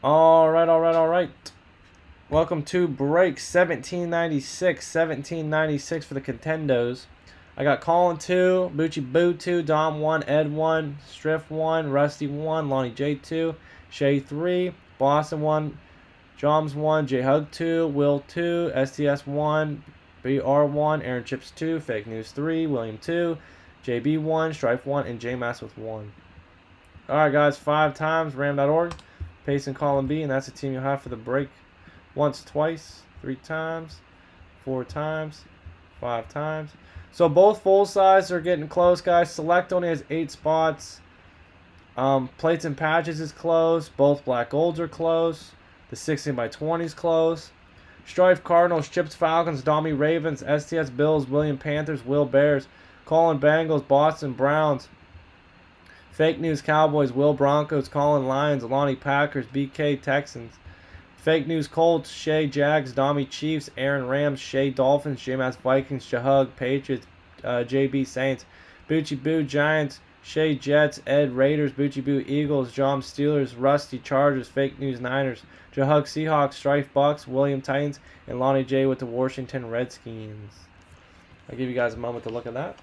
All right, all right, all right. Welcome to break 1796 for the Contenders. I got Colin 2, Bucci Boo 2, Dom 1, Ed 1, Striff 1, Rusty 1, Lonnie J 2, Shay 3, Boston 1, Joms 1, J Hug 2, Will 2, STS 1, BR 1, Aaron Chips 2, Fake News 3, William 2, JB 1, Strife 1, and J Mass with 1. Alright guys, 5 times, ram.org, Pace and Colin B, and that's the team you'll have for the break. Once, twice, 3 times, 4 times, 5 times. So both full size are getting close, guys. Select only has 8 spots. Plates and patches is close. Both black golds are close. The 16x20 is close. Strife Cardinals, Chips Falcons, Dommy Ravens, STS Bills, William Panthers, Will Bears, Colin Bengals, Boston Browns, Fake News Cowboys, Will Broncos, Colin Lions, Lonnie Packers, BK Texans, Fake News Colts, Shay Jags, Dommy Chiefs, Aaron Rams, Shay Dolphins, J-Mass Vikings, Shahug Patriots, JB Saints, Bucci Boo Giants, Shay Jets, Ed Raiders, Bucci Boo Eagles, John Steelers, Rusty Chargers, Fake News Niners, Jahug Seahawks, Strife Bucks, William Titans, and Lonnie J with the Washington Redskins. I'll give you guys a moment to look at that.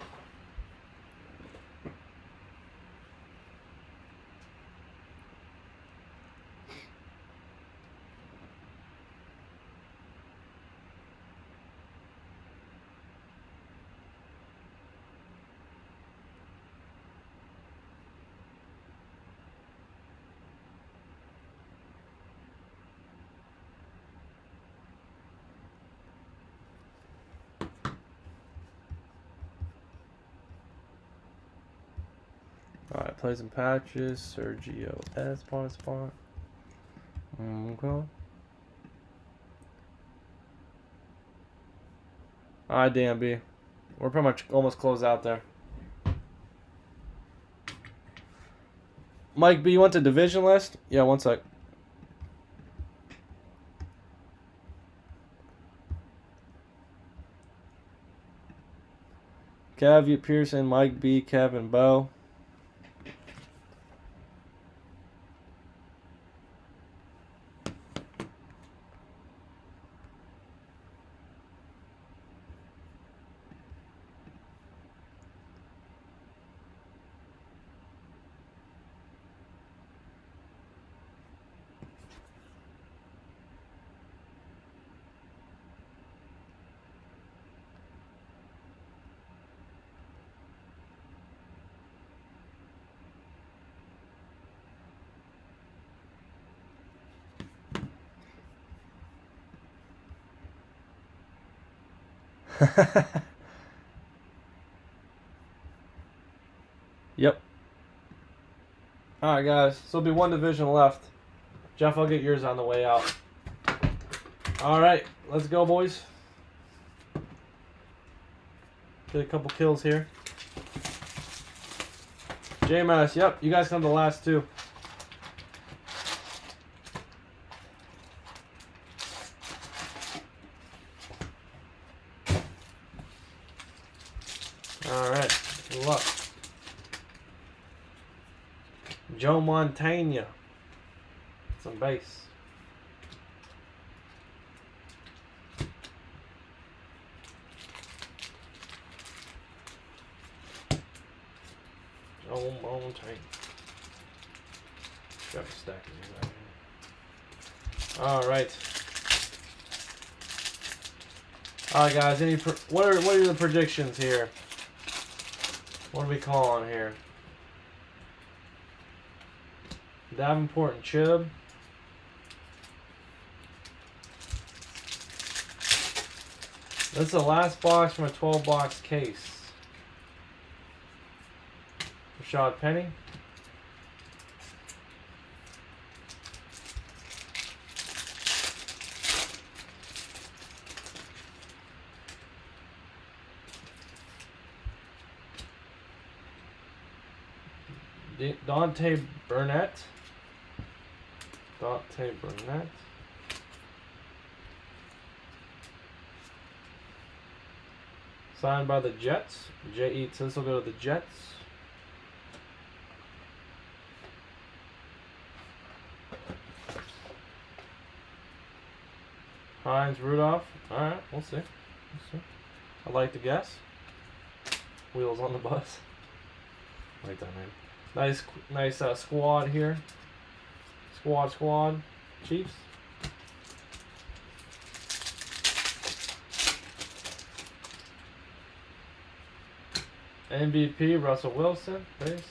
Alright, plays and patches, Sergio S. spot. Okay. Alright, DMB. We're pretty much almost closed out there. Mike B, you want the division list? Yeah, one sec. Kev, Pearson, Mike B, Kevin, Bo. Yep. Alright, guys. So there'll be one division left. Jeff, I'll get yours on the way out. Alright, let's go, boys. Get a couple kills here. J-Mass, yep. You guys come the last two. Alright, good luck. Joe Montana. Some base. Joe Montana. Got a stack of these out here. Alright. Alright guys, what are the predictions here? What are we calling here? Davenport and Chubb. This is the last box from a 12-box case. Rashad Penny. Dante Burnett. Signed by the Jets. J.E. This will go to the Jets. Hines, Rudolph. Alright, we'll see. I like the guess. Wheels on the bus. I like that name. Nice squad here. Squad. Chiefs. MVP, Russell Wilson. Base.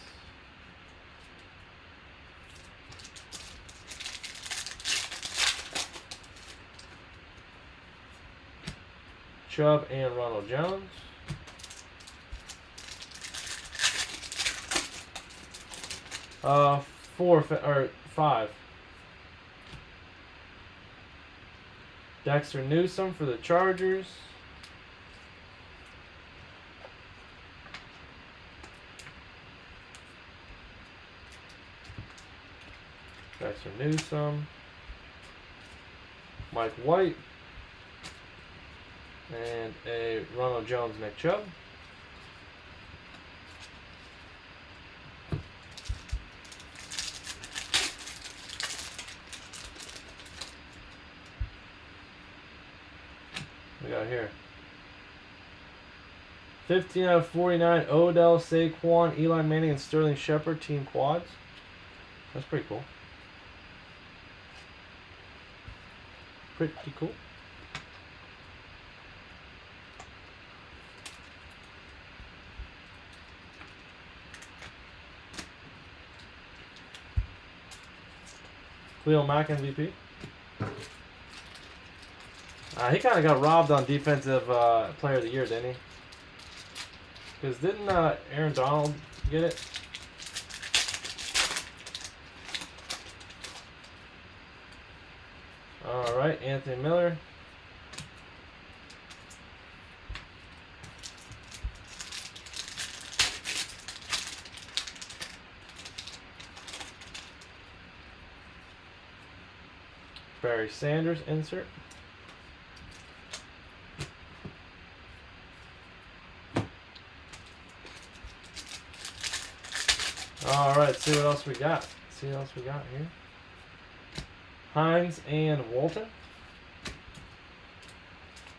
Chubb and Ronald Jones. Five. Dexter Newsome for the Chargers. Dexter Newsome. Mike White. And a Ronald Jones, Nick Chubb. We got here 15 out of 49. Odell, Saquon, Eli Manning, and Sterling Shepard team quads. That's pretty cool. Pretty cool. Cleo Mack MVP. He kind of got robbed on defensive player of the year, didn't he? Because didn't Aaron Donald get it? All right, Anthony Miller. Barry Sanders insert. All right, see what else we got. Here. Hines and Walton.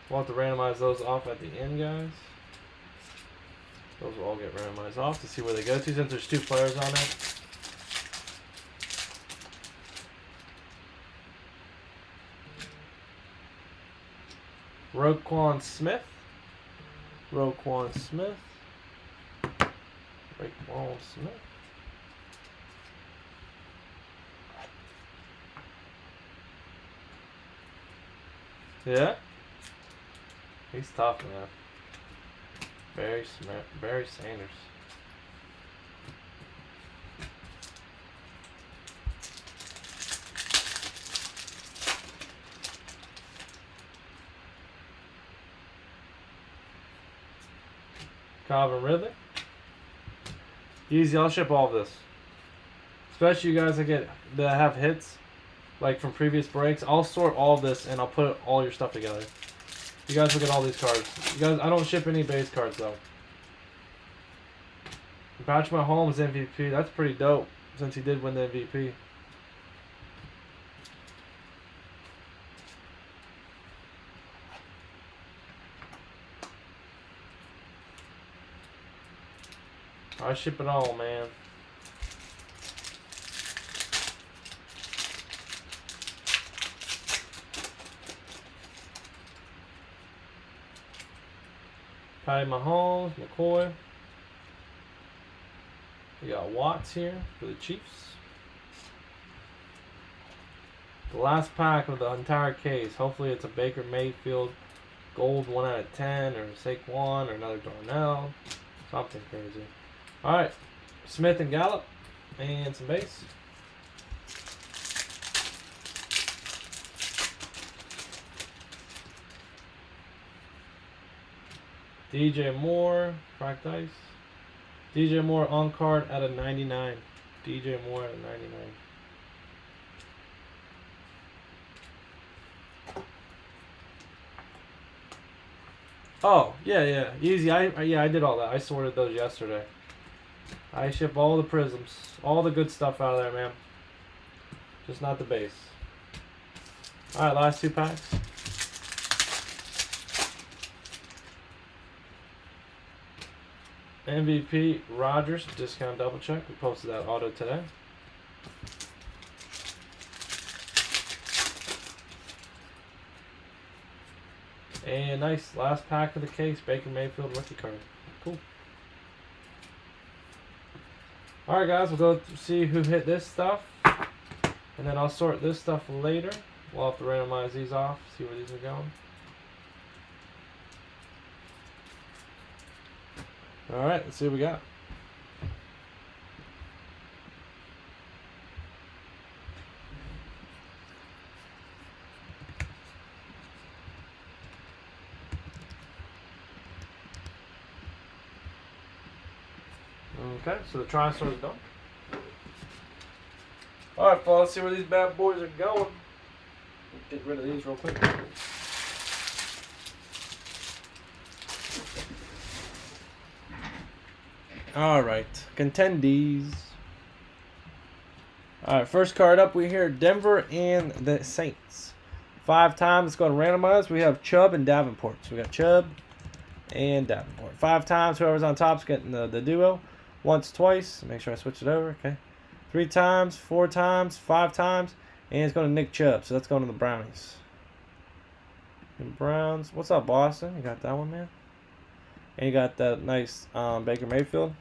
We'll have to randomize those off at the end, guys. Those will all get randomized off to see where they go to since there's 2 players on there. Roquan Smith. Yeah. He's tough, man. Very smart. Barry Sanders. Calvin Ridley. Easy, I'll ship all of this. Especially you guys that have hits, like from previous breaks. I'll sort all of this and I'll put all your stuff together. You guys look at all these cards. You guys, I don't ship any base cards though. Patrick Mahomes MVP. That's pretty dope since he did win the MVP. I ship it all, man. Patty Mahomes, McCoy. We got Watts here for the Chiefs. The last pack of the entire case. Hopefully it's a Baker Mayfield gold 1 out of 10 or Saquon or another Darnell. Something crazy. Alright. Smith and Gallup. And some base. DJ Moore, cracked ice. DJ Moore on card at a 99. DJ Moore at a 99. Oh, yeah. Easy. I did all that. I sorted those yesterday. I ship all the prisms. All the good stuff out of there, man. Just not the base. Alright, last 2 packs. MVP Rogers, discount double check. We posted that auto today. And nice, last pack of the case, Baker Mayfield rookie card. Cool. Alright guys, we'll go see who hit this stuff. And then I'll sort this stuff later. We'll have to randomize these off, see where these are going. Alright, let's see what we got. Okay, so the TriStar is done. Alright, fellas, let's see where these bad boys are going. Get rid of these real quick. Alright, Contenders. Alright, first card up, we hear Denver and the Saints. 5 times, it's going to randomize. We have Chubb and Davenport. So we got Chubb and Davenport. 5 times, whoever's on top is getting the duo. Once, twice. Make sure I switch it over. Okay. 3 times, 4 times, 5 times. And it's going to Nick Chubb. So that's going to the Brownies. And Browns. What's up, Boston? You got that one, man? And you got that nice Baker Mayfield.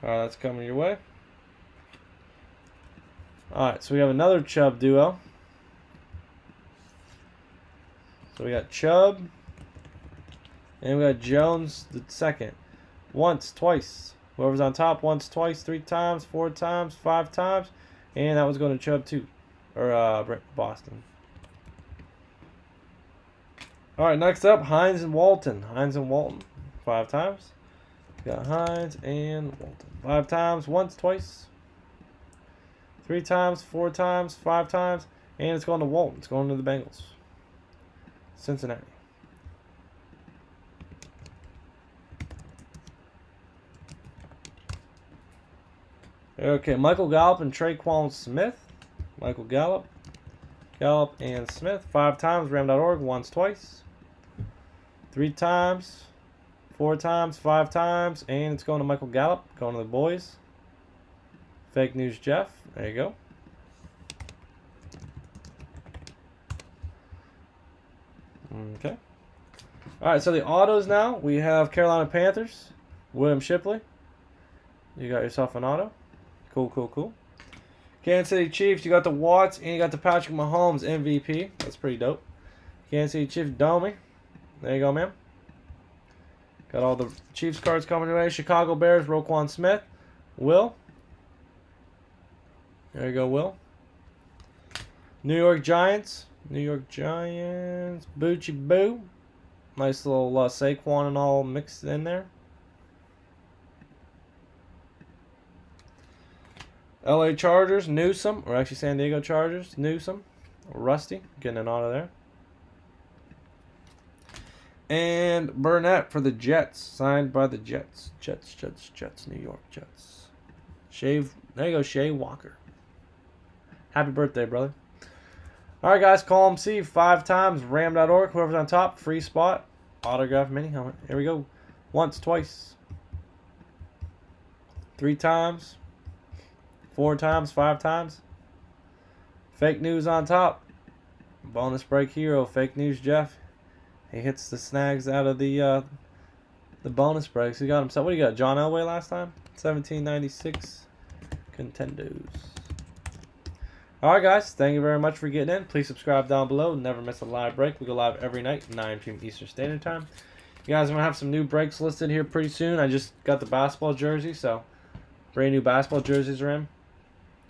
Alright, that's coming your way. Alright, so we have another Chubb duo. So we got Chubb, and we got Jones the second. Once, twice. Whoever's on top, once, twice, 3 times, 4 times, 5 times. And that was going to Chubb too. Or Boston. Alright, next up, Hines and Walton. Hines and Walton. 5 times. We got Hines and Walton. 5 times, once, twice. 3 times, 4 times, 5 times. And it's going to Walton. It's going to the Bengals. Cincinnati. Okay, Michael Gallup and Traquan Smith. Michael Gallup. Gallup and Smith. 5 times, ram.org. Once, twice. 3 times. 4 times, 5 times. And it's going to Michael Gallup. Going to the boys. Fake News Jeff. There you go. Okay. Alright, so the autos now. We have Carolina Panthers. William Shipley. You got yourself an auto. Cool, cool, cool. Kansas City Chiefs. You got the Watts and you got the Patrick Mahomes MVP. That's pretty dope. Kansas City Chiefs Domi. There you go, man. Got all the Chiefs cards coming your way. Chicago Bears, Roquan Smith. Will. There you go, Will. New York Giants. New York Giants. Boochie Boo. Nice little Saquon and all mixed in there. LA Chargers. Newsom. Or actually San Diego Chargers. Newsom. Rusty. Getting an auto there. And Burnett for the Jets. Signed by the Jets. Jets. New York Jets. Shave. There you go, Shea Walker. Happy birthday, brother. Alright, guys. Column C 5 times. Ram.org. Whoever's on top. Free spot. Autograph mini helmet. Here we go. Once, twice. 3 times. 4 times. 5 times. Fake news on top. Bonus break hero. Fake News Jeff. He hits the snags out of the bonus breaks. He got himself. What do you got? John Elway last time? 1796 Contenders. Alright, guys. Thank you very much for getting in. Please subscribe down below. Never miss a live break. We go live every night, 9 p.m. Eastern Standard Time. You guys, I'm going to have some new breaks listed here pretty soon. I just got the basketball jersey, so brand new basketball jerseys are in.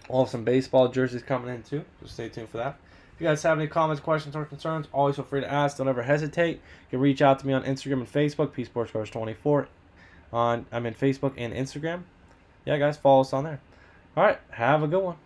We'll have some baseball jerseys coming in too, so stay tuned for that. If you guys have any comments, questions, or concerns, always feel free to ask. Don't ever hesitate. You can reach out to me on Instagram and Facebook, PSportsCars24. I'm in Facebook and Instagram. Yeah, guys, follow us on there. All right, have a good one.